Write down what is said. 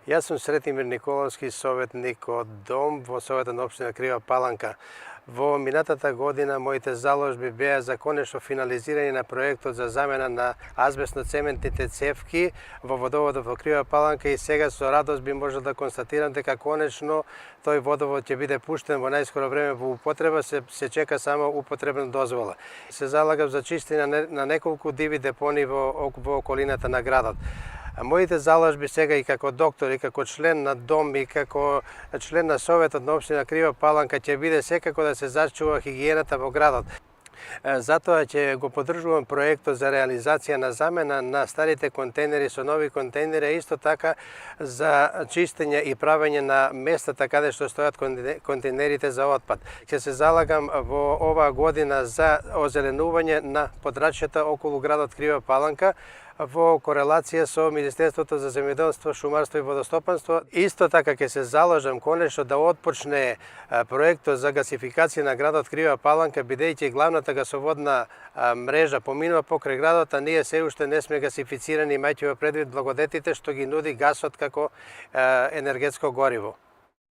Јас сум Сретимир Николовски, советник од Дом во Советот на општина Крива Паланка. Во минатата година моите заложби беа за конечно финализирање на проектот за замена на азбестно-цементните цевки во водоводот во Крива Паланка и сега со радост би можел да констатирам дека конечно тој водовод ќе биде пуштен во најскоро време во употреба, се чека само употребна дозвола. Се залагам за чистење на неколку диви депони во околината на градот. Моите заложби сега и како доктор, и како член на Дом, и како член на Советот на општина Крива Паланка ќе биде секако да се зачува хигиената во градот. Затоа ќе го поддржувам проектот за реализација на замена на старите контейнери со нови контейнери, исто така за чистење и правење на местата каде што стојат контейнерите за отпад. Ќе се залагам во оваа година за озеленување на подрачјата околу градот Крива Паланка, во корелација со Министерството за земјоделство, шумарство и водостопанство. Исто така ќе се заложам конечно да отпочне проектот за гасификација на градот Крива Паланка, бидејќи главната гасоводна мрежа поминува покрај градот, а ние се уште не сме гасифицирани, имајќи во предвид благодетите што ги нуди гасот како енергетско гориво.